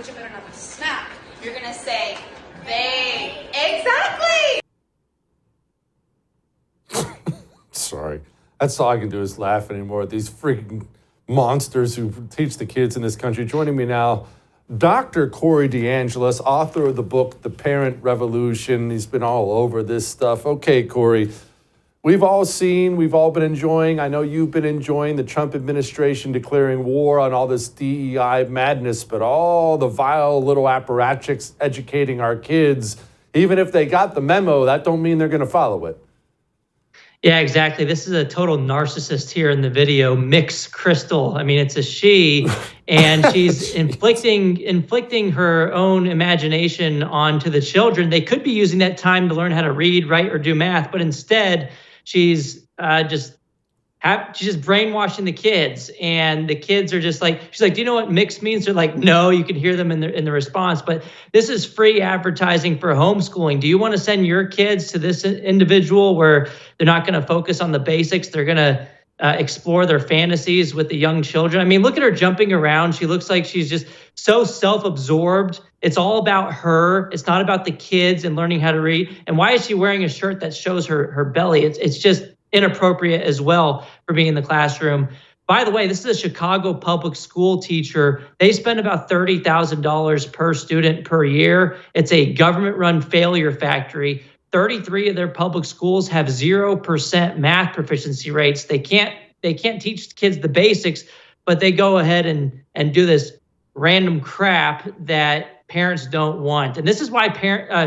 but you better not be smack. You're gonna say, they. Exactly! Sorry. That's all I can do is laugh anymore at these freaking monsters who teach the kids in this country. Joining me now, Dr. Corey DeAngelis, author of the book, The Parent Revolution. He's been all over this stuff. Okay, Corey, we've all been enjoying, I know you've been enjoying the Trump administration declaring war on all this DEI madness, but all the vile little apparatchiks educating our kids, even if they got the memo, that don't mean they're going to follow it. Yeah, exactly. This is a total narcissist here in the video, Mix Crystal. I mean, it's a she, and she's inflicting her own imagination onto the children. They could be using that time to learn how to read, write, or do math, but instead she's just brainwashing the kids, and the kids are just like, she's like, do you know what mix means? They're like, no. You can hear them in the response. But this is free advertising for homeschooling. Do you want to send your kids to this individual where they're not going to focus on the basics? They're going to explore their fantasies with the young children. I mean, look at her jumping around. She looks like she's just so self-absorbed. It's all about her. It's not about the kids and learning how to read. And why is she wearing a shirt that shows her belly? It's just inappropriate as well for being in the classroom. By the way, this is a Chicago public school teacher. They spend about $30,000 per student per year. It's a government-run failure factory. 33 of their public schools have 0% math proficiency rates. They can't teach kids the basics, but they go ahead and do this random crap that parents don't want. And this is why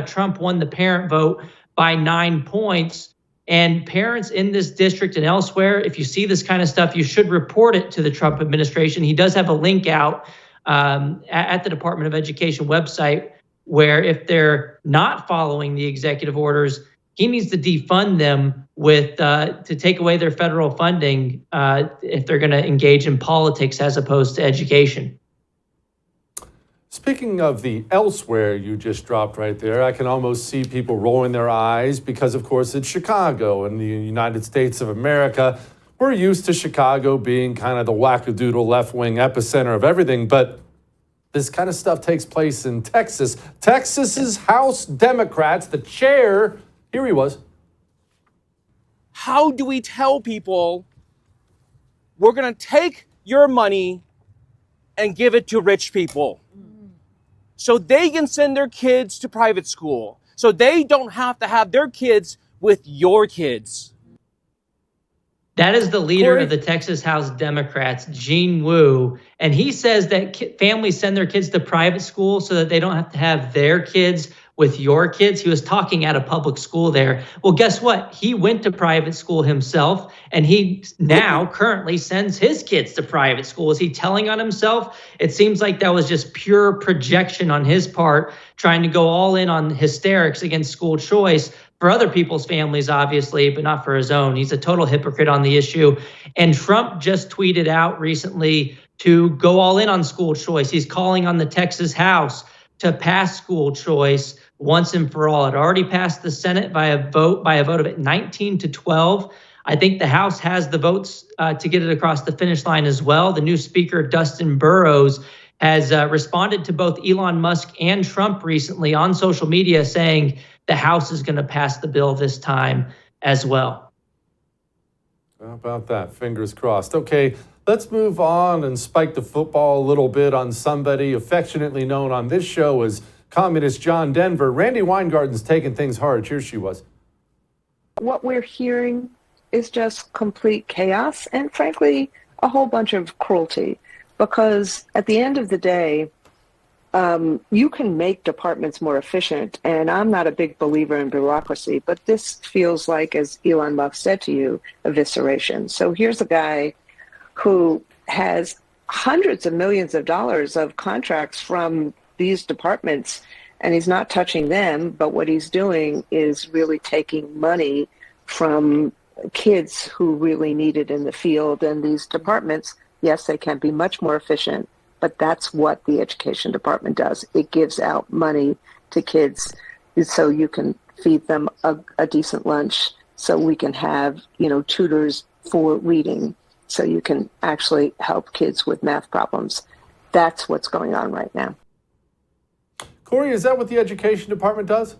Trump won the parent vote by 9 points. And parents in this district and elsewhere, if you see this kind of stuff, you should report it to the Trump administration. He does have a link out at the Department of Education website where if they're not following the executive orders, he needs to defund them to take away their federal funding if they're going to engage in politics as opposed to education. Speaking of the elsewhere you just dropped right there, I can almost see people rolling their eyes because, of course, it's Chicago and the United States of America. We're used to Chicago being kind of the wackadoodle left-wing epicenter of everything, but this kind of stuff takes place in Texas. Texas's House Democrats, the chair, here he was. How do we tell people we're going to take your money and give it to rich people so they can send their kids to private school, so they don't have to have their kids with your kids? That is the leader of the Texas House Democrats, Gene Wu, and he says that families send their kids to private school so that they don't have to have their kids with your kids. He was talking at a public school there. Well, guess what? He went to private school himself, and he now currently sends his kids to private school. Is he telling on himself? It seems like that was just pure projection on his part, trying to go all in on hysterics against school choice for other people's families, obviously, but not for his own. He's a total hypocrite on the issue. And Trump just tweeted out recently to go all in on school choice. He's calling on the Texas House to pass school choice once and for all. It already passed the Senate by a vote of 19 to 12. I think the House has the votes to get it across the finish line as well. The new Speaker, Dustin Burrows, has responded to both Elon Musk and Trump recently on social media saying the House is going to pass the bill this time as well. How about that? Fingers crossed. Okay, let's move on and spike the football a little bit on somebody affectionately known on this show as Communist John Denver. Randy Weingarten's taking things hard. Here she was. What we're hearing is just complete chaos and, frankly, a whole bunch of cruelty. Because at the end of the day, you can make departments more efficient. And I'm not a big believer in bureaucracy, but this feels like, as Elon Musk said to you, evisceration. So here's a guy who has hundreds of millions of dollars of contracts from these departments, and he's not touching them, but what he's doing is really taking money from kids who really need it in the field. And these departments, yes, they can be much more efficient, but that's what the education department does. It gives out money to kids so you can feed them a decent lunch, so we can have, tutors for reading, so you can actually help kids with math problems. That's what's going on right now. Corey, is that what the education department does?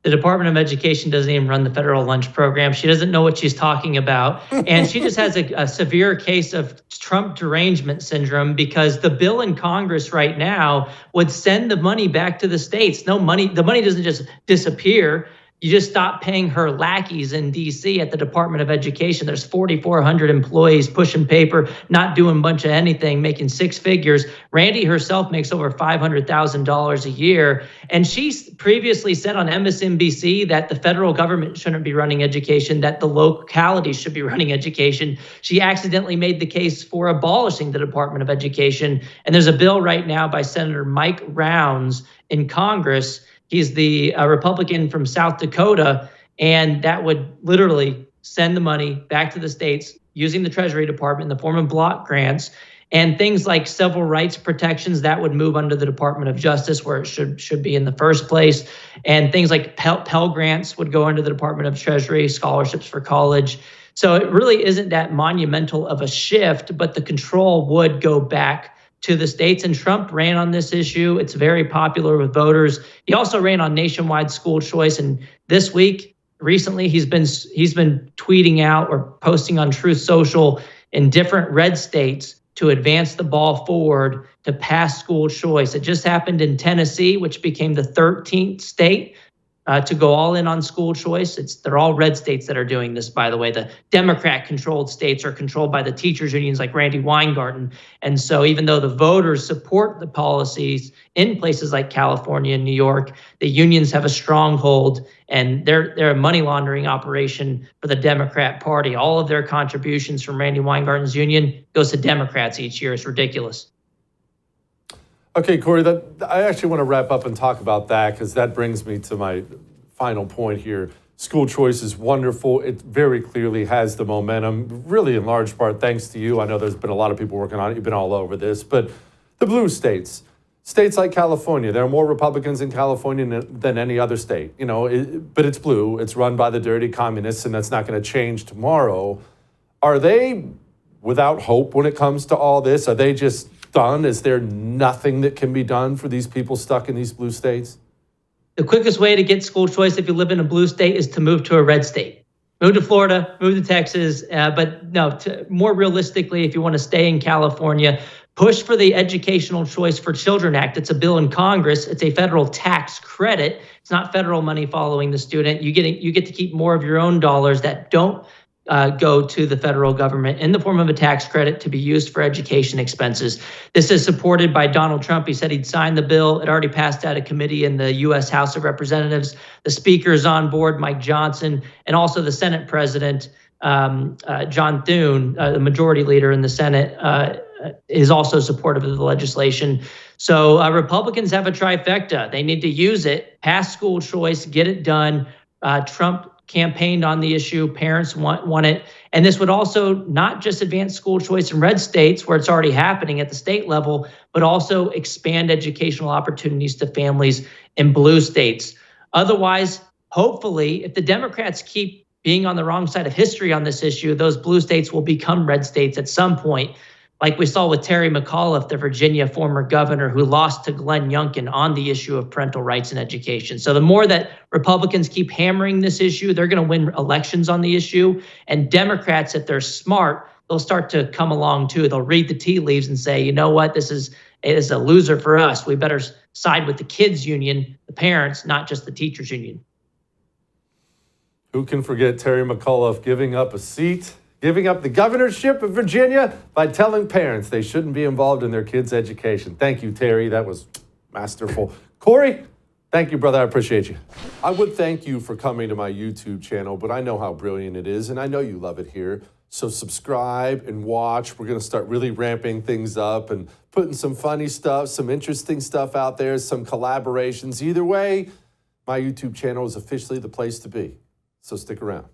The Department of Education doesn't even run the federal lunch program. She doesn't know what she's talking about. And she just has a severe case of Trump derangement syndrome, because the bill in Congress right now would send the money back to the states. The money doesn't just disappear. You just stop paying her lackeys in D.C. at the Department of Education. There's 4,400 employees pushing paper, not doing a bunch of anything, making six figures. Randy herself makes over $500,000 a year. And she's previously said on MSNBC that the federal government shouldn't be running education, that the localities should be running education. She accidentally made the case for abolishing the Department of Education. And there's a bill right now by Senator Mike Rounds in Congress. He's the Republican from South Dakota, and that would literally send the money back to the states using the Treasury Department in the form of block grants, and things like civil rights protections that would move under the Department of Justice, where it should be in the first place, and things like Pell Grants would go under the Department of Treasury, scholarships for college. So it really isn't that monumental of a shift, but the control would go back to the states. And Trump ran on this issue. It's very popular with voters. He also ran on nationwide school choice. And this week, recently, he's been tweeting out or posting on Truth Social in different red states to advance the ball forward to pass school choice. It just happened in Tennessee, which became the 13th state to go all in on school choice. They're all red states that are doing this, by the way. The Democrat-controlled states are controlled by the teachers' unions like Randy Weingarten. And so even though the voters support the policies in places like California and New York, the unions have a stronghold, and they're a money laundering operation for the Democrat Party. All of their contributions from Randy Weingarten's union goes to Democrats each year. It's ridiculous. Okay, Corey, I actually want to wrap up and talk about that, because that brings me to my final point here. School choice is wonderful. It very clearly has the momentum, really in large part thanks to you. I know there's been a lot of people working on it. You've been all over this. But the blue states like California, there are more Republicans in California than any other state. But it's blue. It's run by the dirty communists, and that's not going to change tomorrow. Are they without hope when it comes to all this? Are they just done? Is there nothing that can be done for these people stuck in these blue states? The quickest way to get school choice if you live in a blue state is to move to a red state. Move to Florida, move to Texas, but no, more realistically, if you want to stay in California, push for the Educational Choice for Children Act. It's a bill in Congress. It's a federal tax credit. It's not federal money following the student. You get to keep more of your own dollars that don't go to the federal government in the form of a tax credit to be used for education expenses. This is supported by Donald Trump. He said he'd sign the bill. It already passed out of committee in the U.S. House of Representatives. The Speaker is on board, Mike Johnson, and also the Senate President, John Thune, the Majority Leader in the Senate, is also supportive of the legislation. So Republicans have a trifecta. They need to use it, pass school choice, get it done. Trump campaigned on the issue. Parents want it. And this would also not just advance school choice in red states, where it's already happening at the state level, but also expand educational opportunities to families in blue states. Otherwise, hopefully, if the Democrats keep being on the wrong side of history on this issue, those blue states will become red states at some point, like we saw with Terry McAuliffe, the Virginia former governor, who lost to Glenn Youngkin on the issue of parental rights in education. So the more that Republicans keep hammering this issue, they're going to win elections on the issue. And Democrats, if they're smart, they'll start to come along too. They'll read the tea leaves and say, you know what, it is a loser for us. We better side with the kids' union, the parents, not just the teachers' union. Who can forget Terry McAuliffe giving up a seat, giving up the governorship of Virginia by telling parents they shouldn't be involved in their kids' education? Thank you, Terry. That was masterful. Corey, thank you, brother. I appreciate you. I would thank you for coming to my YouTube channel, but I know how brilliant it is, and I know you love it here. So subscribe and watch. We're going to start really ramping things up and putting some funny stuff, some interesting stuff out there, some collaborations. Either way, my YouTube channel is officially the place to be. So stick around.